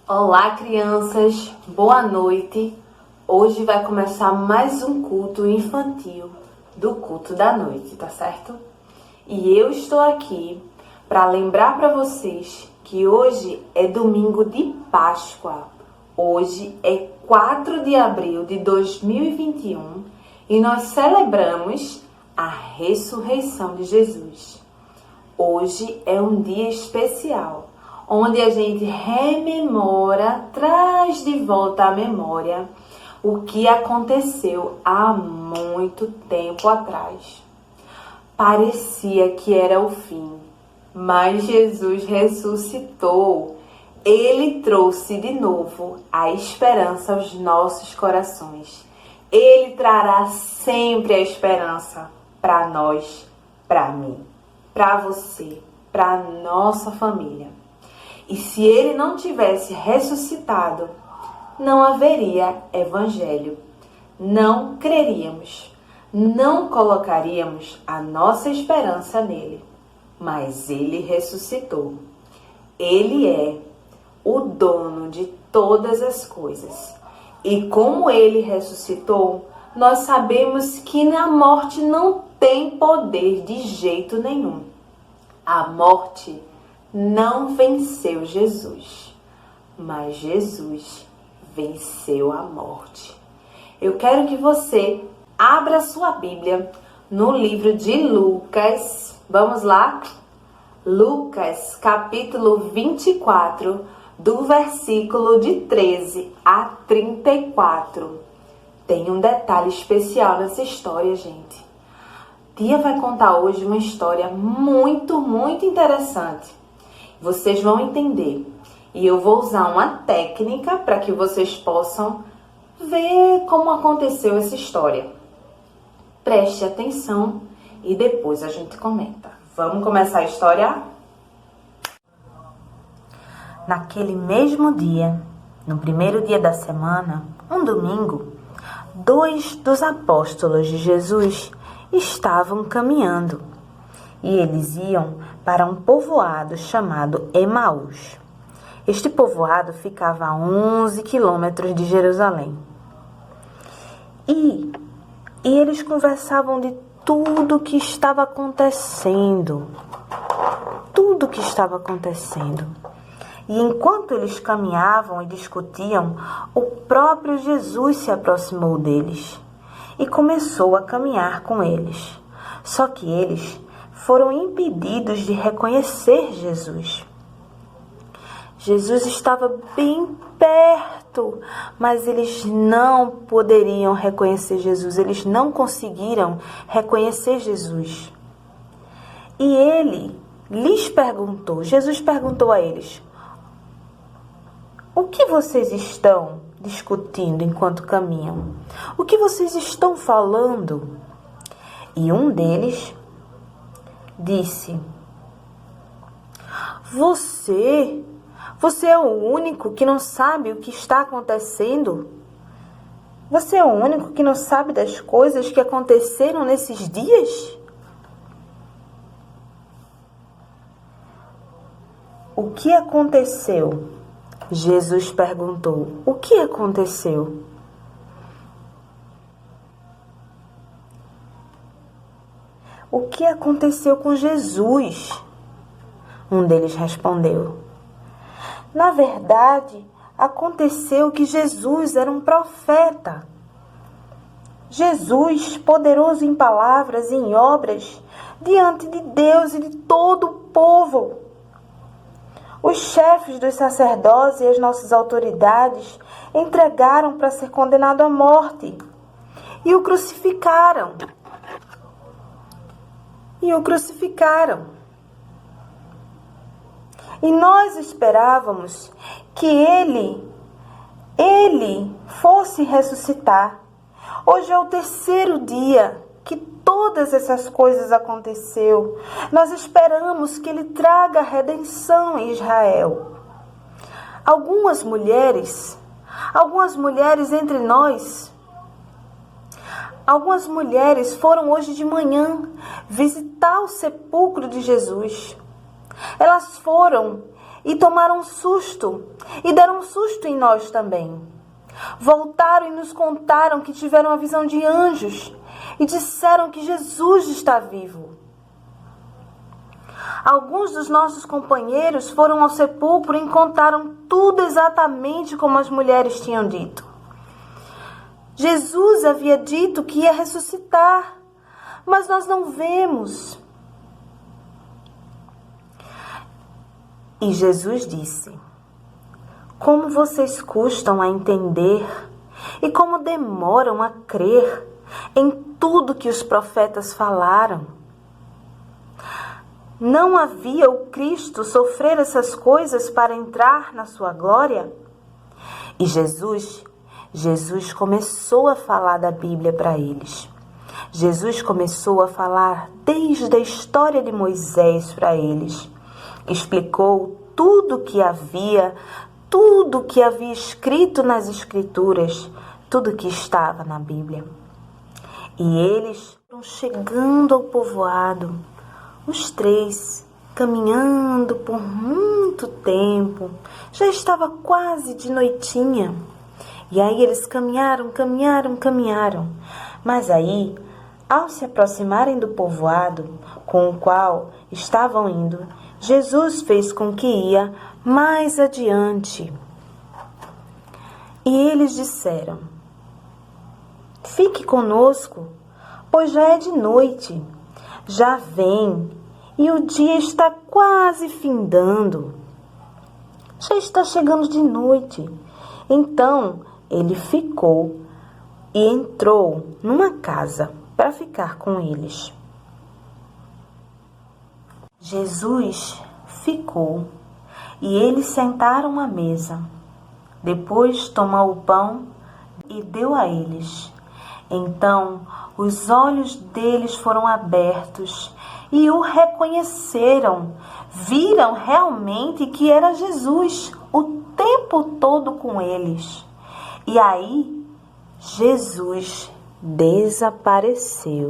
Olá, crianças! Boa noite! Hoje vai começar mais um culto infantil do culto da noite, tá certo? E eu estou aqui para lembrar para vocês que hoje é domingo de Páscoa. Hoje é 4 de abril de 2021 e nós celebramos a ressurreição de Jesus. Hoje é um dia especial, onde a gente rememora, traz de volta à memória o que aconteceu há muito tempo atrás. Parecia que era o fim, mas Jesus ressuscitou. Ele trouxe de novo a esperança aos nossos corações. Ele trará sempre a esperança para nós, para mim, para você, para a nossa família. E se ele não tivesse ressuscitado, não haveria evangelho. Não creríamos, não colocaríamos a nossa esperança nele. Mas ele ressuscitou. Ele é o dono de todas as coisas. E como ele ressuscitou, nós sabemos que na morte não tem poder de jeito nenhum. A morte não venceu Jesus, mas Jesus venceu a morte. Eu quero que você abra sua Bíblia no livro de Lucas. Vamos lá? Lucas, capítulo 24, do versículo de 13 a 34. Tem um detalhe especial nessa história, gente. Tia vai contar hoje uma história muito interessante. Vocês vão entender. E eu vou usar uma técnica para que vocês possam ver como aconteceu essa história. Preste atenção e depois a gente comenta. Vamos começar a história? Naquele mesmo dia, no primeiro dia da semana, um domingo, 2 dos apóstolos de Jesus estavam caminhando e eles iam para um povoado chamado Emaús. Este povoado ficava a 11 quilômetros de Jerusalém. E eles conversavam de tudo o que estava acontecendo. Tudo o que estava acontecendo. E enquanto eles caminhavam e discutiam, o próprio Jesus se aproximou deles e começou a caminhar com eles. Só que eles foram impedidos de reconhecer Jesus. Jesus estava bem perto, mas eles não poderiam reconhecer Jesus. Eles não conseguiram reconhecer Jesus. E ele lhes perguntou, Jesus perguntou a eles: o que vocês estão discutindo enquanto caminham? O que vocês estão falando? E um deles disse: Você é o único que não sabe o que está acontecendo? Você é o único que não sabe das coisas que aconteceram nesses dias? O que aconteceu? Jesus perguntou. O que aconteceu? O que aconteceu com Jesus? Um deles respondeu: na verdade, aconteceu que Jesus era um profeta. Jesus, poderoso em palavras e em obras, diante de Deus e de todo o povo. Os chefes dos sacerdotes e as nossas autoridades entregaram para ser condenado à morte e o crucificaram. E nós esperávamos que ele fosse ressuscitar. Hoje é o terceiro dia que todas essas coisas aconteceu. Nós esperamos que ele traga redenção em Israel. Algumas mulheres entre nós, algumas mulheres foram hoje de manhã visitar o sepulcro de Jesus. Elas foram e tomaram um susto e deram um susto em nós também. Voltaram e nos contaram que tiveram a visão de anjos e disseram que Jesus está vivo. Alguns dos nossos companheiros foram ao sepulcro e contaram tudo exatamente como as mulheres tinham dito. Jesus havia dito que ia ressuscitar, mas nós não vemos. E Jesus disse: como vocês custam a entender e como demoram a crer em tudo que os profetas falaram. Não havia o Cristo sofrer essas coisas para entrar na sua glória? E Jesus começou a falar da Bíblia para eles. Jesus começou a falar desde a história de Moisés para eles. Explicou tudo que havia escrito nas Escrituras, tudo que estava na Bíblia. E eles foram chegando ao povoado, os três, caminhando por muito tempo. Já estava quase de noitinha. E aí eles caminharam. Mas aí, ao se aproximarem do povoado com o qual estavam indo, Jesus fez com que ia mais adiante. E eles disseram: fique conosco, pois já é de noite. Já vem, e o dia está quase findando. Já está chegando de noite. Então ele ficou e entrou numa casa para ficar com eles. Jesus ficou e eles sentaram à mesa. Depois tomou o pão e deu a eles. Então os olhos deles foram abertos e o reconheceram. Viram realmente que era Jesus o tempo todo com eles. E aí Jesus desapareceu.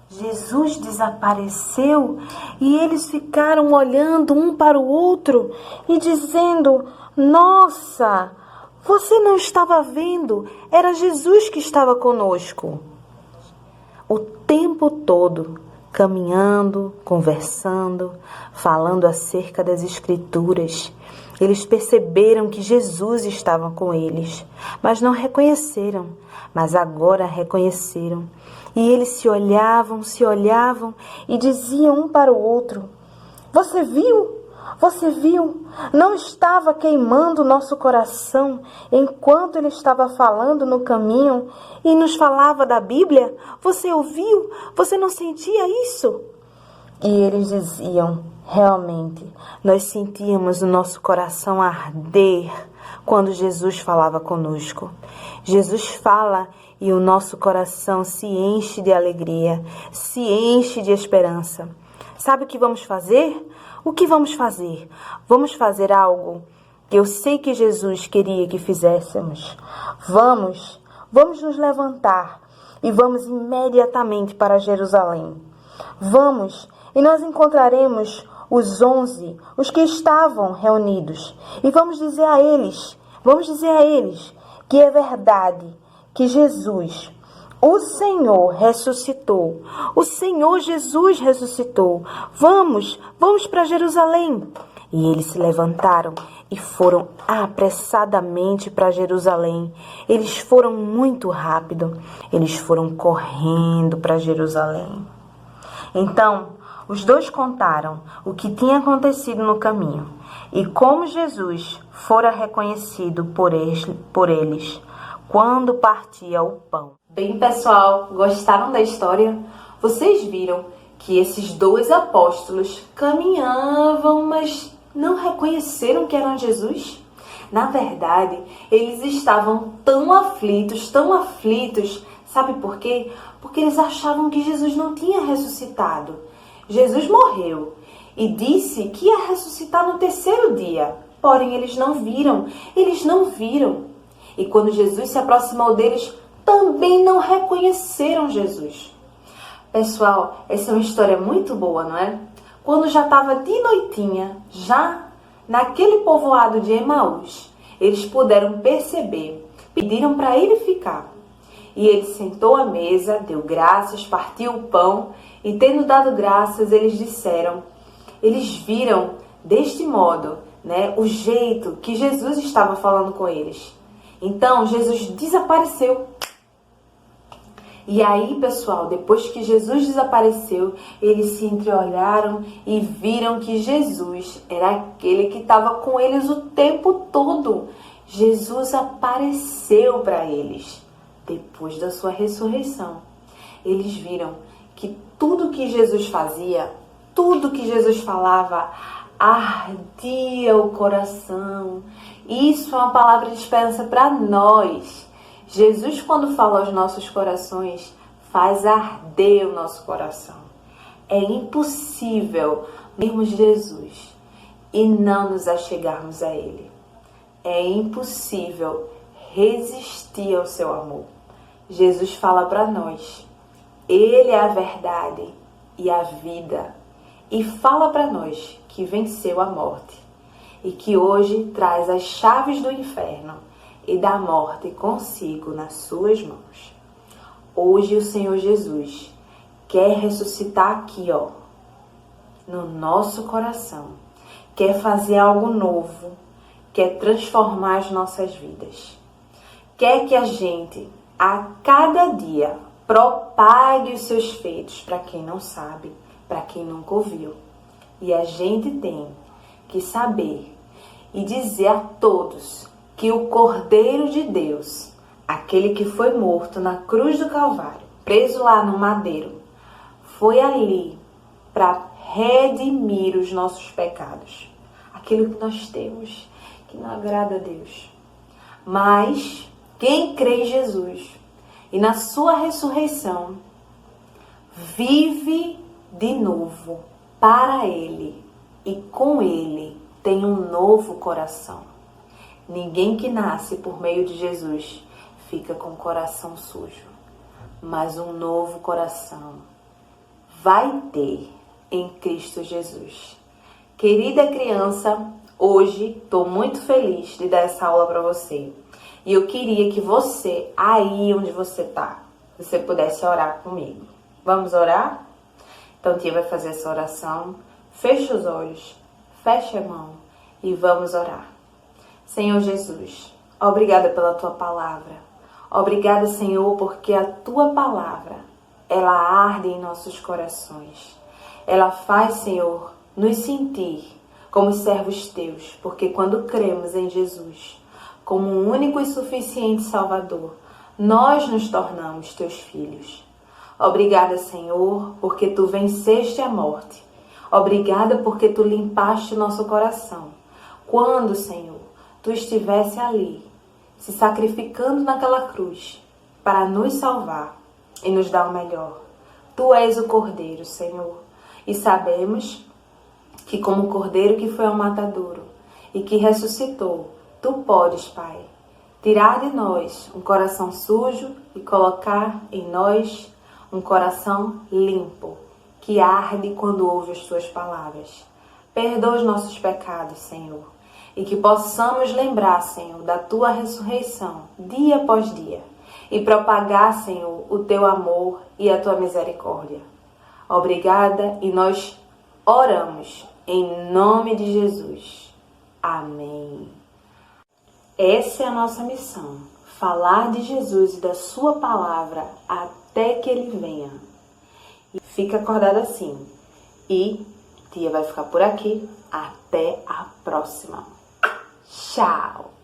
Jesus desapareceu e eles ficaram olhando um para o outro e dizendo: nossa, você não estava vendo? Era Jesus que estava conosco. O tempo todo, caminhando, conversando, falando acerca das Escrituras. Eles perceberam que Jesus estava com eles, mas não reconheceram. Mas agora reconheceram. E eles se olhavam e diziam um para o outro: você viu? Você viu? Não estava queimando o nosso coração enquanto ele estava falando no caminho e nos falava da Bíblia? Você ouviu? Você não sentia isso? E eles diziam: realmente, nós sentíamos o nosso coração arder quando Jesus falava conosco. Jesus fala e o nosso coração se enche de alegria, se enche de esperança. Sabe o que vamos fazer? O que vamos fazer? Vamos fazer algo que eu sei que Jesus queria que fizéssemos. Vamos nos levantar e vamos imediatamente para Jerusalém. Vamos, e nós encontraremos os 11, os que estavam reunidos, e vamos dizer a eles que é verdade, que Jesus, o Senhor ressuscitou. O Senhor Jesus ressuscitou. Vamos para Jerusalém. E eles se levantaram e foram apressadamente para Jerusalém. Eles foram muito rápido. Eles foram correndo para Jerusalém. Então, os dois contaram o que tinha acontecido no caminho e como Jesus fora reconhecido por eles quando partia o pão. Bem, pessoal, gostaram da história? Vocês viram que esses dois apóstolos caminhavam, mas não reconheceram que eram Jesus? Na verdade, eles estavam tão aflitos, sabe por quê? Porque eles achavam que Jesus não tinha ressuscitado. Jesus morreu e disse que ia ressuscitar no terceiro dia. Porém, eles não viram. E quando Jesus se aproximou deles, também não reconheceram Jesus. Pessoal, essa é uma história muito boa, não é? quando já estava de noitinha, já naquele povoado de Emaús, eles puderam perceber, pediram para ele ficar. E ele sentou à mesa, deu graças, partiu o pão e, tendo dado graças, eles viram deste modo, o jeito que Jesus estava falando com eles. Então, Jesus desapareceu. E aí, pessoal, depois que Jesus desapareceu, eles se entreolharam e viram que Jesus era aquele que estava com eles o tempo todo. Jesus apareceu para eles depois da sua ressurreição. Eles viram que tudo que Jesus fazia, tudo que Jesus falava, ardia o coração. Isso é uma palavra de esperança para nós. Jesus, quando fala aos nossos corações, faz arder o nosso coração. É impossível vermos Jesus e não nos achegarmos a Ele. É impossível resistir ao seu amor. Jesus fala para nós, Ele é a verdade e a vida. E fala para nós que venceu a morte e que hoje traz as chaves do inferno e da morte consigo nas suas mãos. Hoje o Senhor Jesus quer ressuscitar aqui, no nosso coração. Quer fazer algo novo, quer transformar as nossas vidas. Quer que a gente, a cada dia, propague os seus feitos para quem não sabe, para quem nunca ouviu. E a gente tem que saber e dizer a todos que o Cordeiro de Deus, aquele que foi morto na cruz do Calvário, preso lá no madeiro, foi ali para redimir os nossos pecados. Aquilo que nós temos, que não agrada a Deus. Mas quem crê em Jesus e na sua ressurreição, vive de novo para Ele e com Ele tem um novo coração. Ninguém que nasce por meio de Jesus fica com o coração sujo, mas um novo coração vai ter em Cristo Jesus. Querida criança, hoje estou muito feliz de dar essa aula para você. E eu queria que você, aí onde você está, você pudesse orar comigo. Vamos orar? Então, tia vai fazer essa oração. Feche os olhos, feche a mão e vamos orar. Senhor Jesus, obrigada pela Tua palavra. Obrigada, Senhor, porque a Tua palavra, ela arde em nossos corações. Ela faz, Senhor, nos sentir como servos Teus, porque quando cremos em Jesus, como um único e suficiente Salvador, nós nos tornamos Teus filhos. Obrigada, Senhor, porque Tu venceste a morte. Obrigada porque Tu limpaste o nosso coração. Quando, Senhor, Tu estivesse ali, se sacrificando naquela cruz para nos salvar e nos dar o melhor. Tu és o Cordeiro, Senhor, e sabemos que como o Cordeiro que foi ao matadouro e que ressuscitou, Tu podes, Pai, tirar de nós um coração sujo e colocar em nós um coração limpo, que arde quando ouve as Tuas palavras. Perdoa os nossos pecados, Senhor, e que possamos lembrar, Senhor, da Tua ressurreição, dia após dia, e propagar, Senhor, o Teu amor e a Tua misericórdia. Obrigada e nós oramos em nome de Jesus. Amém. Essa é a nossa missão, falar de Jesus e da Sua palavra até que Ele venha. E fica acordado assim. E tia vai ficar por aqui. Até a próxima. Tchau!